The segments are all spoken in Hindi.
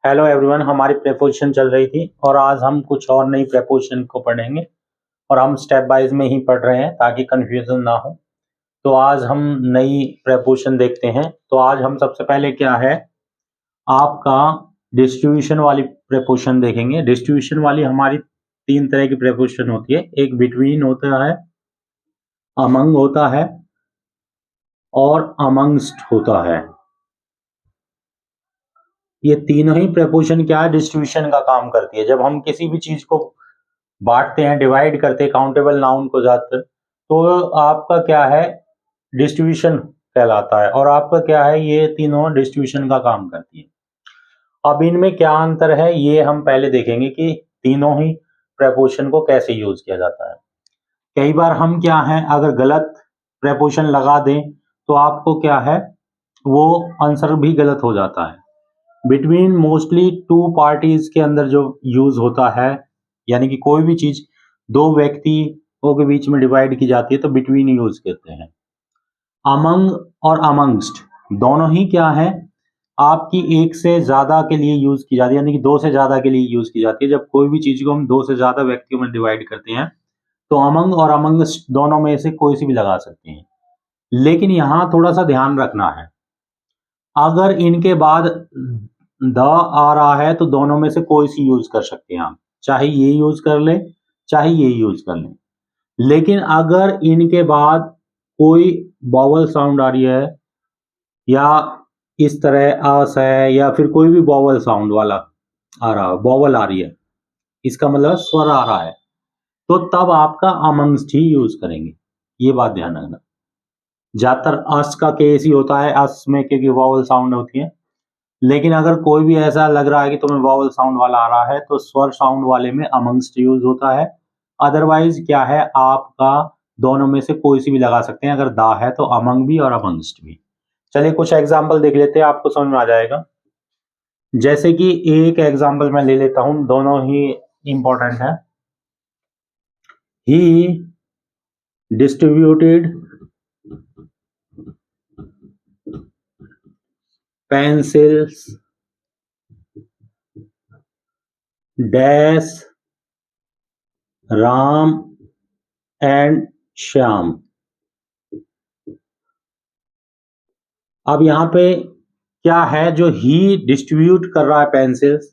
हेलो एवरीवन, हमारी प्रेपोजिशन चल रही थी और आज हम कुछ और नई प्रेपोजिशन को पढ़ेंगे और हम स्टेप वाइज में ही पढ़ रहे हैं ताकि कंफ्यूजन ना हो। तो आज हम नई प्रेपोजिशन देखते हैं। तो आज हम सबसे पहले क्या है आपका डिस्ट्रीब्यूशन वाली प्रेपोजिशन देखेंगे। डिस्ट्रीब्यूशन वाली हमारी तीन तरह की प्रेपोजिशन होती है। एक बिटवीन होता है, अमंग होता है और अमंगस्ट होता है। ये तीनों ही प्रेपोजिशन क्या है, डिस्ट्रीब्यूशन का काम करती है। जब हम किसी भी चीज को बांटते हैं, डिवाइड करते हैं काउंटेबल नाउन को ज्यादातर, तो आपका क्या है डिस्ट्रीब्यूशन कहलाता है। और आपका क्या है, ये तीनों डिस्ट्रीब्यूशन का काम करती है। अब इनमें क्या अंतर है ये हम पहले देखेंगे कि तीनों ही प्रेपोजिशन को कैसे यूज किया जाता है। कई बार हम क्या है अगर गलत प्रेपोजिशन लगा दें तो आपको क्या है वो आंसर भी गलत हो जाता है। बिटवीन मोस्टली टू पार्टीज के अंदर जो यूज होता है, यानी कि कोई भी चीज दो व्यक्तियों के बीच में डिवाइड की जाती है तो बिटवीन यूज करते हैं। अमंग और अमंगस्ट दोनों ही क्या है आपकी एक से ज्यादा के लिए यूज की जाती है, यानी कि दो से ज्यादा के लिए यूज की जाती है। जब कोई भी चीज को हम दो से ज्यादा व्यक्तियों में डिवाइड करते हैं तो अमंग और अमंगस्ट दोनों में से कोई सी भी लगा सकते हैं। लेकिन यहां थोड़ा सा ध्यान रखना है, अगर इनके बाद द आ रहा है तो दोनों में से कोई सी यूज कर सकते हैं हम, चाहे ये यूज कर लें चाहे ये यूज कर लें। लेकिन अगर इनके बाद कोई वॉवल साउंड आ रही है या इस तरह आस है या फिर कोई भी वॉवल साउंड वाला आ रहा है, वॉवल आ रही है, इसका मतलब स्वर आ रहा है, तो तब आपका अमंगस्ट ही यूज करेंगे। ये बात ध्यान रखना। ज्यादातर अस का केस ही होता है, अस में क्योंकि वॉवल साउंड होती है। लेकिन अगर कोई भी ऐसा लग रहा है कि तुम्हें वॉवल साउंड वाला आ रहा है तो स्वर साउंड वाले में अमंगस्ट यूज होता है। अदरवाइज क्या है आपका दोनों में से कोई सी भी लगा सकते हैं। अगर दा है तो अमंग भी और अमंगस्ट भी। चलिए कुछ एग्जाम्पल देख लेते हैं, आपको समझ में आ जाएगा। जैसे कि एक एग्जाम्पल मैं ले लेता हूं, दोनों ही इंपॉर्टेंट है। He distributed pencils dash Ram and Shyam. अब यहां पे क्या है, जो ही डिस्ट्रीब्यूट कर रहा है पेंसिल्स,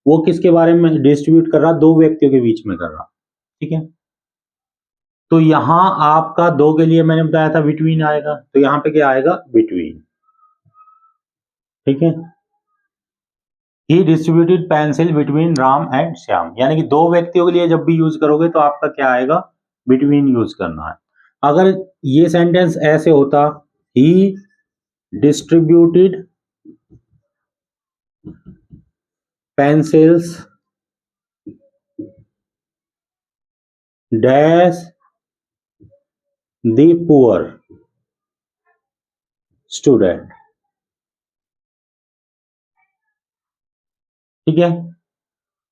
वो किसके बारे में डिस्ट्रीब्यूट कर रहा है, दो व्यक्तियों के बीच में कर रहा। ठीक है, तो यहां आपका दो के लिए मैंने बताया था बिटवीन आएगा, तो यहां पे क्या आएगा, बिटवीन। ठीक है, he distributed pencil between Ram and Shyam, यानी कि दो व्यक्तियों के लिए जब भी यूज करोगे तो आपका क्या आएगा, बिटवीन यूज करना है। अगर ये सेंटेंस ऐसे होता, he distributed pencils dash the poor student. ठीक है,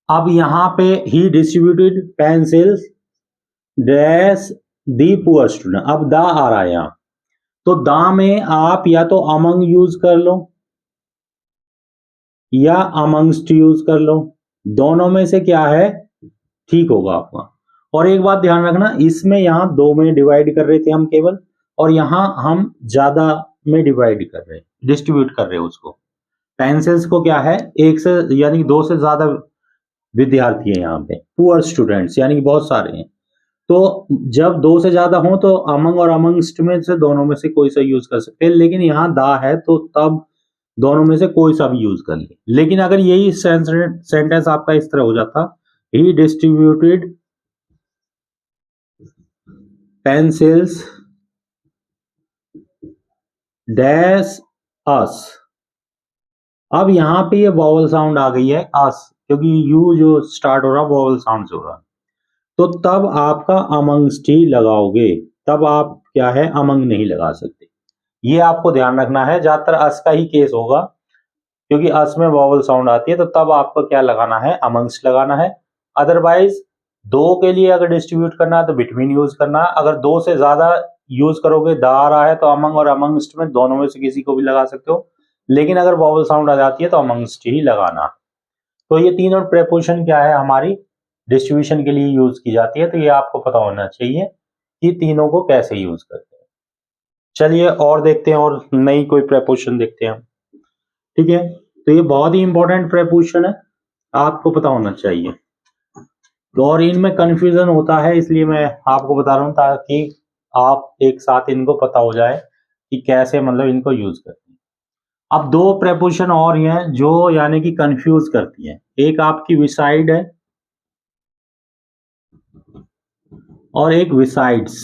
अब यहां पे he distributed pencils dash the poor student, अब दा आ रहा है यहां, तो दा में आप या तो अमंग यूज कर लो या अमंगस्ट यूज कर लो, दोनों में से क्या है ठीक होगा आपका। और एक बात ध्यान रखना, इसमें यहां दो में डिवाइड कर रहे थे हम केवल, और यहां हम ज्यादा में डिवाइड कर रहे हैं, डिस्ट्रीब्यूट कर रहे हैं उसको। पेंसिल्स को क्या है एक से यानी कि दो से ज्यादा विद्यार्थी है यहाँ पे, पुअर स्टूडेंट्स यानी कि बहुत सारे हैं। तो जब दो से ज्यादा हो तो अमंग और अमंगस्ट में से दोनों में से कोई सा यूज कर सकते हैं। लेकिन यहाँ दा है तो तब दोनों में से कोई सा भी यूज कर ले। लेकिन अगर यही सेंटेंस आपका इस तरह हो जाता, ही डिस्ट्रीब्यूटेड पेंसिल्स डैश अस, अब यहां पे ये वॉवल साउंड आ गई है अस, क्योंकि यू जो स्टार्ट हो रहा वॉवल साउंड से हो रहा, तो तब आपका अमंगस्ट ही लगाओगे, तब आप क्या है अमंग नहीं लगा सकते। ये आपको ध्यान रखना है, ज्यादातर अस का ही केस होगा क्योंकि अस में वॉवल साउंड आती है, तो तब आपको क्या लगाना है, अमंगस्ट लगाना है। अदरवाइज दो के लिए अगर डिस्ट्रीब्यूट करना है तो बिटवीन यूज करना है। अगर दो से ज्यादा यूज करोगे, दा आ रहा है तो अमंग और अमंगस्ट में दोनों में से किसी को भी लगा सकते हो। लेकिन अगर वॉवल साउंड आ जाती है तो अमंगस्ट ही लगाना। तो ये तीनों प्रेपोजिशन क्या है, हमारी डिस्ट्रीब्यूशन के लिए यूज की जाती है। तो ये आपको पता होना चाहिए कि तीनों को कैसे यूज करते हैं। चलिए और देखते हैं, और नई कोई प्रेपोजिशन देखते हैं हम। ठीक है, तो ये बहुत ही इंपॉर्टेंट प्रेपोजिशन है, आपको पता होना चाहिए। तो और इनमें कंफ्यूजन होता है, इसलिए मैं आपको बता रहा हूं ताकि आप एक साथ इनको पता हो जाए कि कैसे मतलब इनको यूज करते हैं। अब दो प्रेपोजिशन और हैं जो यानी कि कंफ्यूज करती हैं। एक आपकी विसाइड है और एक विसाइड्स।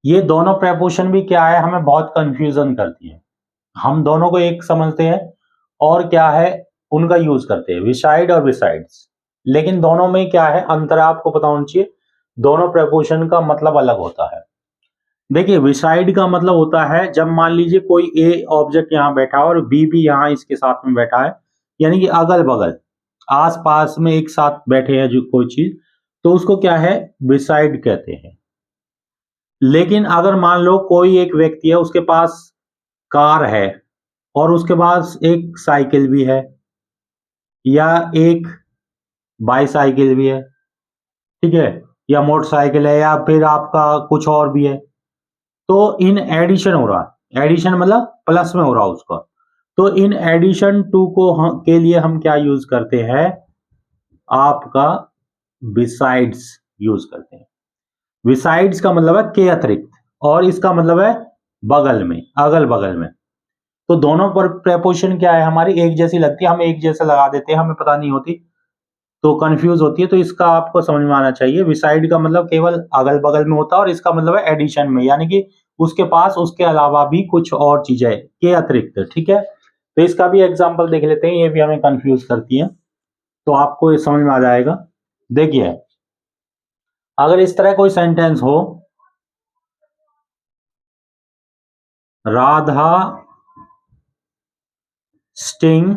ये दोनों प्रेपोजिशन भी क्या है, हमें बहुत कंफ्यूजन करती है। हम दोनों को एक समझते हैं और क्या है उनका यूज करते हैं, विसाइड और विसाइड्स। लेकिन दोनों में क्या है अंतर, आपको पता होना चाहिए। दोनों प्रेपोजिशन का मतलब अलग होता है। देखिए, विसाइड का मतलब होता है जब मान लीजिए कोई ए ऑब्जेक्ट यहां बैठा है और बी भी यहां इसके साथ में बैठा है, यानी कि अगल बगल आस पास में एक साथ बैठे हैं जो कोई चीज, तो उसको क्या है, विसाइड कहते हैं। लेकिन अगर मान लो कोई एक व्यक्ति है, उसके पास कार है और उसके पास एक साइकिल भी है या एक बाईसाइकिल भी है, ठीक है, या मोटरसाइकिल है या फिर आपका कुछ और भी है, तो इन एडिशन हो रहा है। एडिशन मतलब प्लस में हो रहा है उसका। तो इन एडिशन टू को के लिए हम क्या यूज करते हैं, आपका बिसाइड्स यूज करते हैं। बिसाइड्स का मतलब है के अतिरिक्त, और इसका मतलब है बगल में, अगल बगल में। तो दोनों पर प्रेपोजिशन क्या है, हमारी एक जैसी लगती है, हम एक जैसे लगा देते हैं, हमें पता नहीं होती तो कंफ्यूज होती है। तो इसका आपको समझ में आना चाहिए। बिसाइड का मतलब केवल अगल बगल में होता है और इसका मतलब है एडिशन में, यानी कि उसके पास उसके अलावा भी कुछ और चीजें के अतिरिक्त। ठीक है, तो इसका भी एग्जांपल देख लेते हैं, ये भी हमें कंफ्यूज करती है, तो आपको ये समझ में आ जाएगा। देखिए, अगर इस तरह कोई सेंटेंस हो, राधा स्टिंग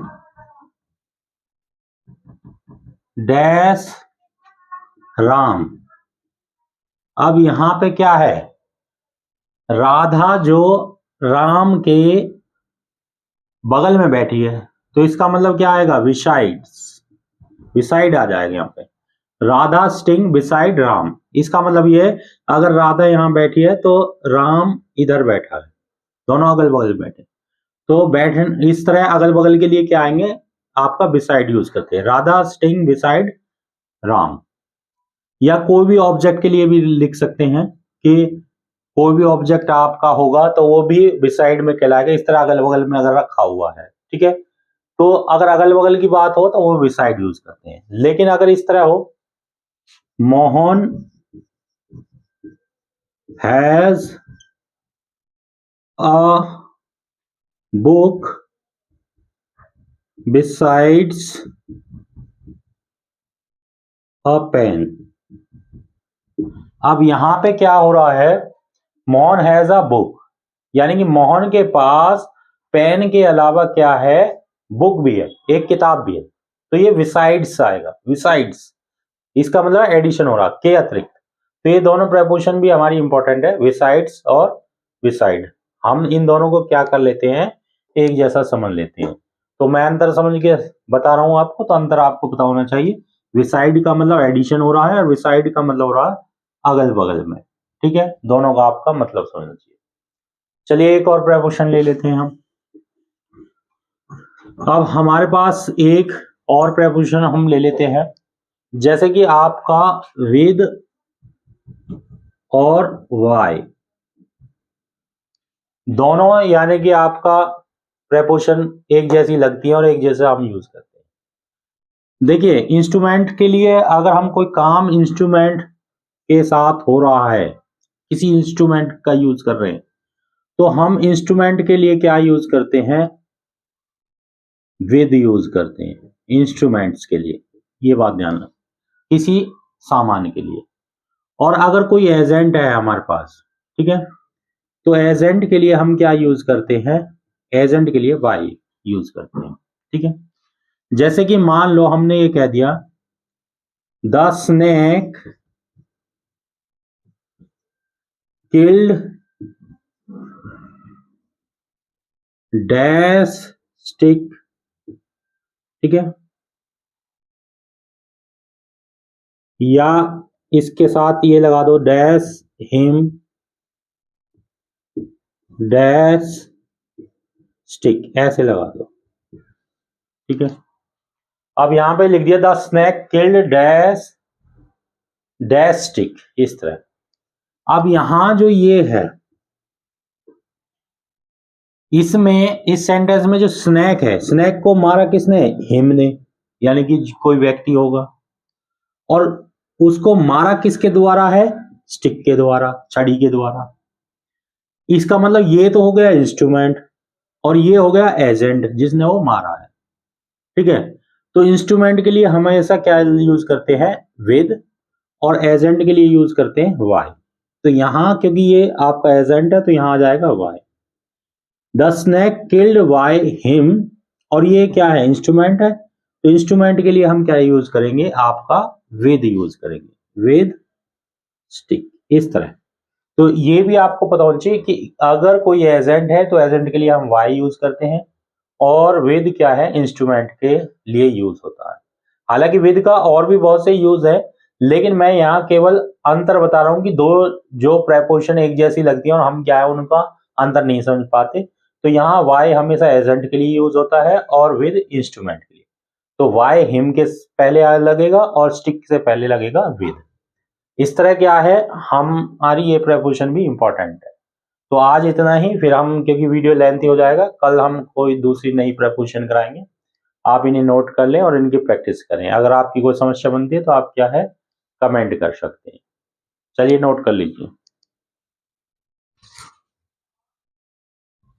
डैश राम। अब यहां पे क्या है, राधा जो राम के बगल में बैठी है, तो इसका मतलब क्या आएगा, विसाइड्स। विसाइड आ जाएगा यहाँ पे, राधा स्टिंग बिसाइड राम। इसका मतलब ये है, अगर राधा यहां बैठी है तो राम इधर बैठा है, दोनों अगल बगल बैठे। तो बैठ इस तरह अगल बगल के लिए क्या आएंगे, आपका बिसाइड यूज करते हैं, राधा स्टिंग बिसाइड राम। या कोई भी ऑब्जेक्ट के लिए भी लिख सकते हैं कि कोई भी ऑब्जेक्ट आपका होगा तो वो भी बिसाइड में कहलाएगा, इस तरह अगल बगल में अगर रखा हुआ है। ठीक है, तो अगर अगल बगल की बात हो तो वो बिसाइड यूज करते हैं। लेकिन अगर इस तरह हो, Mohan has a book besides a pen. अब यहां पे क्या हो रहा है, मोहन हैज अ बुक, यानी कि मोहन के पास पेन के अलावा क्या है, बुक भी है, एक किताब भी है। तो ये विसाइड्स आएगा, विसाइड्स। इसका मतलब एडिशन हो रहा के अतिरिक्त। तो ये दोनों प्रेपोजिशन भी हमारी इंपॉर्टेंट है, विसाइड्स और विसाइड। हम इन दोनों को क्या कर लेते हैं, एक जैसा समझ लेते हैं। तो मैं अंतर समझ के बता रहा हूं आपको, तो अंतर आपको पता होना चाहिए। विसाइड का मतलब एडिशन हो रहा है और विसाइड का मतलब हो रहा है अगल बगल में। ठीक है, दोनों का आपका मतलब समझना चाहिए। चलिए एक और प्रेपोजिशन ले लेते हैं हम। अब हमारे पास एक और प्रेपोजिशन हम ले लेते हैं, जैसे कि आपका विद और वाई, दोनों यानी कि आपका प्रेपोजिशन एक जैसी लगती है और एक जैसे हम यूज करते हैं। देखिए, इंस्ट्रूमेंट के लिए अगर हम कोई काम इंस्ट्रूमेंट के साथ हो रहा है, किसी इंस्ट्रूमेंट का यूज कर रहे हैं, तो हम इंस्ट्रूमेंट के लिए क्या यूज करते हैं, विद यूज करते हैं इंस्ट्रूमेंट्स के लिए। ये बात ध्यान रखना, किसी सामान के लिए। और अगर कोई एजेंट है हमारे पास, ठीक है, तो एजेंट के लिए हम क्या यूज करते हैं, एजेंट के लिए वाई यूज करते हैं। ठीक है, जैसे कि मान लो हमने ये कह दिया, the snake killed dash stick, ठीक है, या इसके साथ ये लगा दो डैश हिम डैश स्टिक, ऐसे लगा दो, ठीक है। अब यहां पे लिख दिया the snake killed dash dash stick, इस तरह। अब यहां जो ये है, इसमें इस सेंटेंस में जो स्नैक है, स्नैक को मारा किसने? हिम ने, यानी कि कोई व्यक्ति होगा, और उसको मारा किसके द्वारा है? स्टिक के द्वारा, छड़ी के द्वारा। इसका मतलब ये तो हो गया इंस्ट्रूमेंट और ये हो गया एजेंट जिसने वो मारा है, ठीक है। तो इंस्ट्रूमेंट के लिए हमेशा क्या यूज करते हैं? विद, और एजेंट के लिए यूज करते हैं वाई। तो यहां क्योंकि ये आपका एजेंट है तो यहां आ जाएगा by. The snake killed by him, और ये क्या है? इंस्ट्रूमेंट है, तो इंस्ट्रूमेंट के लिए हम क्या यूज करेंगे? आपका विद यूज करेंगे, विद स्टिक, इस तरह। तो ये भी आपको पता होना चाहिए कि अगर कोई एजेंट है तो एजेंट के लिए हम वाई यूज करते हैं, और विद क्या है? इंस्ट्रूमेंट के लिए यूज होता है। हालांकि विद का और भी बहुत से यूज है, लेकिन मैं यहाँ केवल अंतर बता रहा हूं कि दो जो प्रेपोजिशन एक जैसी लगती है और हम क्या है उनका अंतर नहीं समझ पाते। तो यहाँ वाई हमेशा एजेंट के लिए यूज होता है और विद इंस्ट्रूमेंट के लिए। तो वाई हिम के पहले लगेगा और स्टिक से पहले लगेगा विद। इस तरह क्या है, हमारी ये प्रेपोजिशन भी इंपॉर्टेंट है। तो आज इतना ही, फिर हम क्योंकि वीडियो लेंथी हो जाएगा, कल हम कोई दूसरी नई प्रेपोजिशन कराएंगे। आप इन्हें नोट कर लें और इनकी प्रैक्टिस करें। अगर आपकी कोई समस्या बनती है तो आप क्या है कमेंट कर सकते हैं। चलिए नोट कर लीजिए।